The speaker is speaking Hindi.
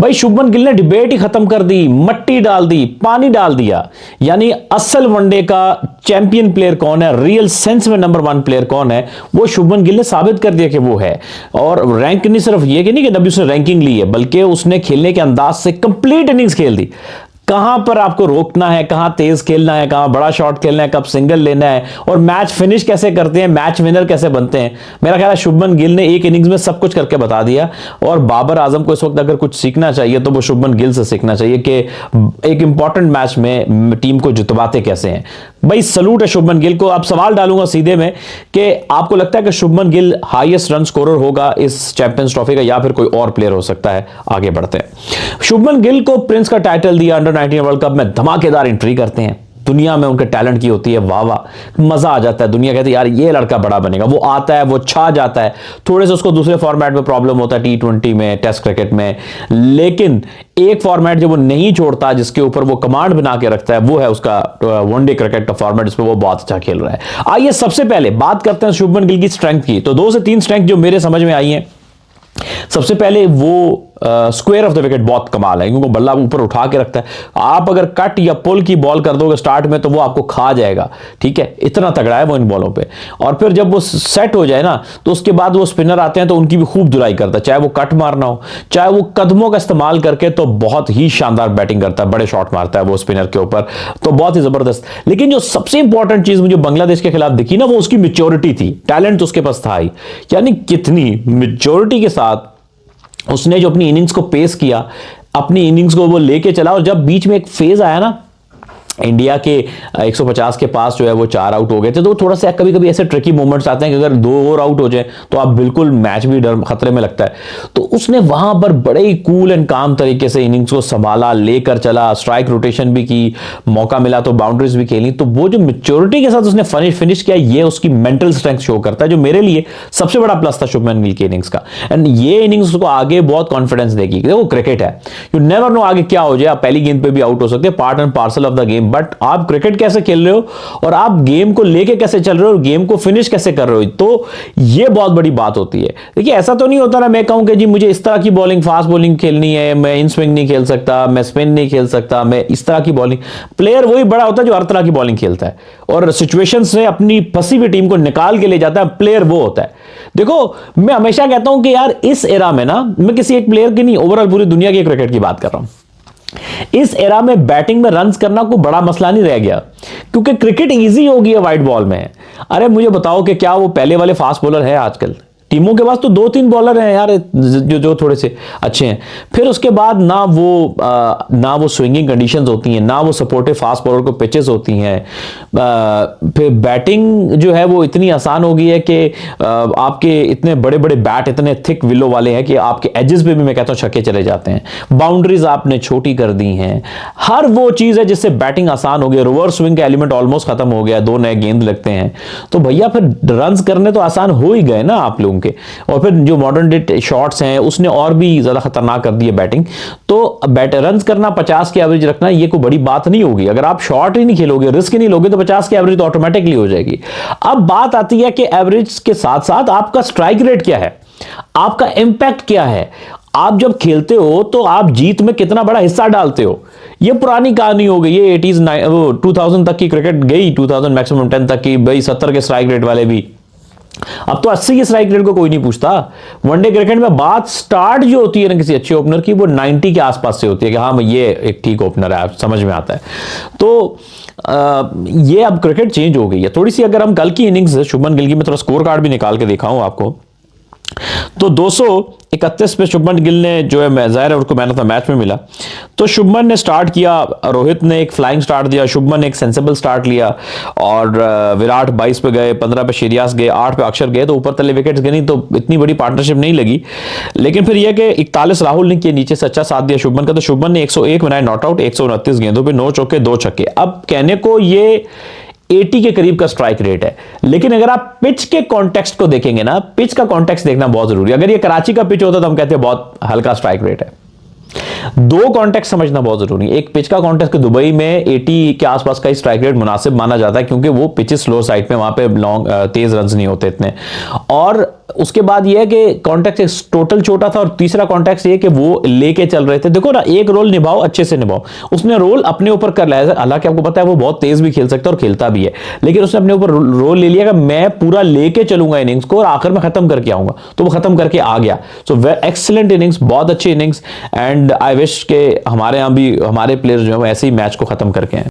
भाई शुभमन गिल ने डिबेट ही खत्म कर दी, मट्टी डाल दी, पानी डाल दिया। यानी असल वनडे का चैंपियन प्लेयर कौन है, रियल सेंस में नंबर 1 प्लेयर कौन है, वो शुभमन गिल ने साबित कर दिया कि वो है। और रैंक नहीं सिर्फ ये कि नहीं कि नबी उसने रैंकिंग ली है, बल्कि उसने खेलने के अंदाज से कंप्लीट इनिंग्स खेल दी। कहां पर आपको रोकना है, कहां तेज खेलना है, कहां बड़ा शॉट खेलना है, कब सिंगल लेना है, और मैच फिनिश कैसे करते हैं, मैच विनर कैसे बनते हैं। मेरा ख्याल है शुभमन गिल ने एक इनिंग्स में सब कुछ करके बता दिया। और बाबर आजम को इस वक्त अगर कुछ सीखना चाहिए तो वो शुभमन गिल से सीखना चाहिए कि एक इंपॉर्टेंट मैच में टीम को जितवाते कैसे हैं। भाई सलूट है शुभमन गिल को। अब सवाल डालूंगा सीधे में कि आपको लगता है कि Shubman Gill highest run scorer होगा इस चैंपियंस ट्रॉफी का, या फिर कोई और प्लेयर हो सकता है? आगे बढ़ते हैं। शुभमन गिल को प्रिंस का टाइटल दिया, अंडर 19 वर्ल्ड कप में धमाकेदार एंट्री करते हैं। दुनिया में उनके टैलेंट की होती है वाह वाह, मजा आ जाता है। दुनिया कहती है यार ये लड़का बड़ा बनेगा। वो आता है, वो छा जाता है। थोड़े से उसको दूसरे फॉर्मेट में प्रॉब्लम होता है, T20 में, टेस्ट क्रिकेट में, लेकिन एक फॉर्मेट जो वो नहीं छोड़ता, जिसके ऊपर वो कमांड बना के रखता है, वो है उसका वनडे क्रिकेट का फॉर्मेट, जिसपे वो बहुत अच्छा खेल रहा है। आइए सबसे पहले बात करते हैं शुभमन गिल की स्ट्रेंथ की। तो 2 से 3 स्ट्रेंथ जो मेरे समझ में आई है। सबसे पहले वो स्क्वायर ऑफ द विकेट बहुत कमाल है, क्योंकि बल्ला ऊपर उठा के रखता है। आप अगर कट या पुल की बॉल कर दोगे स्टार्ट में तो वो आपको खा जाएगा, ठीक है, इतना तगड़ा है वो इन बॉलों पे। और फिर जब वो सेट हो जाए ना, तो उसके बाद वो स्पिनर आते हैं तो उनकी भी खूब धुलाई करता है, चाहे वो कट मारना हो, चाहे वो कदमों का इस्तेमाल करके, तो बहुत ही शानदार बैटिंग करता है, बड़े शॉट मारता है वो स्पिनर के ऊपर, तो बहुत ही जबरदस्त। लेकिन जो सबसे इंपॉर्टेंट चीज मुझे बांग्लादेश के खिलाफ दिखी ना, वो उसकी मैच्योरिटी थी। टैलेंट उसके पास था ही, यानी कितनी मैच्योरिटी के साथ उसने जो अपनी इनिंग्स को पेश किया, अपनी इनिंग्स को वो लेके चला। और जब बीच में एक फेज आया ना, इंडिया के 150 के पास जो है वो 4 आउट हो गए थे, तो थोड़ा सा कभी कभी ऐसे ट्रिकी मोमेंट्स आते हैं कि अगर 2 और आउट हो जाए तो आप बिल्कुल मैच भी डर खतरे में लगता है। तो उसने वहां पर बड़े ही कूल एंड काम तरीके से इनिंग्स को संभाला, लेकर चला, स्ट्राइक रोटेशन भी की, मौका मिला तो बाउंड्रीज भी खेली। तो वो जो मैच्योरिटी के साथ उसने फिनिश किया, ये उसकी मेंटल स्ट्रेंथ शो करता है, जो मेरे लिए सबसे बड़ा प्लस था शुभमन गिल की इनिंग्स का। एंड ये इनिंग्स उसको आगे बहुत कॉन्फिडेंस देगी। देखो क्रिकेट है, यू नेवर नो आगे क्या हो जाए, आप पहली गेंद पे भी आउट हो सकते हैं, part and parcel of the game. But आप क्रिकेट कैसे खेल रहे हो और आप गेम को लेके कैसे चल रहे हो और गेम को फिनिश कैसे कर रहे हो, तो ये बहुत बड़ी बात होती है। देखिए ऐसा तो नहीं होता ना मैं कहूं कि जी मुझे इस तरह की बॉलिंग, फास्ट बॉलिंग खेलनी है, मैं इन स्विंग नहीं खेल सकता, मैं स्पिन नहीं खेल सकता, मैं इस तरह की बॉलिंग। प्लेयर वही बड़ा होता है जो हर तरह की बॉलिंग खेलता है और सिचुएशन से अपनी फंसी हुई टीम को निकाल के ले जाता है, प्लेयर वो होता है। देखो मैं हमेशा कहता हूं कि यार इस एरा में ना, मैं किसी एक प्लेयर की नहीं, ओवरऑल पूरी दुनिया की क्रिकेट की बात कर रहा हूं। इस एरा में बैटिंग में रन्स करना कोई बड़ा मसला नहीं रह गया, क्योंकि क्रिकेट इजी हो गई है वाइड बॉल में। अरे मुझे बताओ कि क्या वो पहले वाले फास्ट बॉलर है आजकल? टीमों के पास तो 2-3 बॉलर हैं यार जो थोड़े से अच्छे हैं। फिर उसके बाद ना वो स्विंगिंग कंडीशंस होती हैं, ना वो सपोर्टिव फास्ट बॉलर को पिचेस होती हैं। फिर बैटिंग जो है वो इतनी आसान हो गई है कि आपके इतने बड़े बड़े बैट, इतने थिक विलो वाले हैं कि आपके एजेस पे भी मैं कहता हूं छक्के चले जाते हैं। बाउंड्रीज आपने छोटी कर दी हैं। हर वो चीज है जिससे बैटिंग आसान हो गई। रिवर्स स्विंग का एलिमेंट ऑलमोस्ट खत्म हो गया, 2 नए गेंद लगते हैं, तो भैया फिर रन करने तो आसान हो ही गए ना आप लोगों के। और फिर जो मॉडर्न डे शॉट्स हैं उसने और भी ज्यादा खतरनाक कर दी है बैटिंग। तो रन करना, 50 की एवरेज रखना, ये कोई बड़ी बात नहीं होगी। अगर आप शॉट ही नहीं खेलोगे, रिस्क ही नहीं लोगे, तो 50 की एवरेज तो ऑटोमेटिकली हो जाएगी। अब बात आती है कि एवरेज के साथ साथ आपका स्ट्राइक रेट क्या है, आपका इंपैक्ट क्या है। आप जब खेलते हो तो आप जीत में कितना बड़ा हिस्सा डालते हो। ये पुरानी कहानी हो गई, ये 80s 2000 तक की क्रिकेट गई, 2000 मैक्सिमम 10 तक की, भाई 70 के स्ट्राइक रेट वाले भी। अब तो 80 की स्ट्राइक रेट को कोई नहीं पूछता। वनडे क्रिकेट में बात स्टार्ट जो होती है ना किसी अच्छे ओपनर की, वो 90 के आसपास से होती है कि हाँ ये एक ठीक ओपनर है, समझ में आता है। तो ये अब क्रिकेट चेंज हो गई है थोड़ी सी। अगर हम कल की इनिंग्स शुभमन गिल की, मैं थोड़ा स्कोर कार्ड भी निकाल के दिखाऊं आपको, तो 231 पे शुभमन गिल ने जो है, जाहिर है उसको मैन ऑफ द मैच में मिला। तो शुभमन ने स्टार्ट किया, रोहित ने एक फ्लाइंग स्टार्ट दिया, शुभमन ने एक सेंसिबल स्टार्ट लिया, और विराट 22 पे गए, 15 पे शेरियास गए, 8 पे अक्षर गए, तो ऊपर तले विकेट्स गए नहीं, तो इतनी बड़ी पार्टनरशिप नहीं लगी। लेकिन फिर यह कि 41 राहुल ने किया, नीचे से अच्छा साथ दिया शुभमन का। तो शुभमन ने 101 बनाए नॉट आउट, 129 गेंदों पे 9 चौके 2 छक्के। अब कहने को ये 80 के करीब का स्ट्राइक रेट है, लेकिन अगर आप पिच के कॉन्टेक्स्ट को देखेंगे ना, पिच का कॉन्टेक्स्ट देखना बहुत जरूरी है। अगर ये कराची का पिच होता तो हम कहते हैं बहुत हल्का स्ट्राइक रेट है। 2 कॉन्टेक्स्ट समझना बहुत जरूरी है। एक पिच का कॉन्टेक्स्ट, दुबई में 80 के आसपास का स्ट्राइक रेट मुनासिब माना जाता है, क्योंकि वो पिच स्लो साइड पे, वहां पे लॉन्ग तेज रन नहीं होते इतने। और उसके बाद ये है कि कॉन्टेक्स्ट टोटल छोटा था, और तीसरा कॉन्टेक्स्ट ये कि वो लेके चल रहे थे। देखो ना, एक रोल निभाओ, अच्छे से निभाओ। उसने रोल अपने ऊपर कर लिया, हालांकि आपको पता है वो बहुत तेज भी खेल सकता है और खेलता भी है, लेकिन उसने अपने ऊपर रोल ले लिया कि मैं पूरा लेके चलूंगा इनिंग्स को और आखिर में खत्म करके आऊंगा, तो वो खत्म करके आ गया। सो एक्सीलेंट इनिंग्स, बहुत अच्छी इनिंग्स, एंड आई विश के हमारे यहां भी हमारे प्लेयर्स जो है वो ऐसे ही मैच को खत्म करके आए।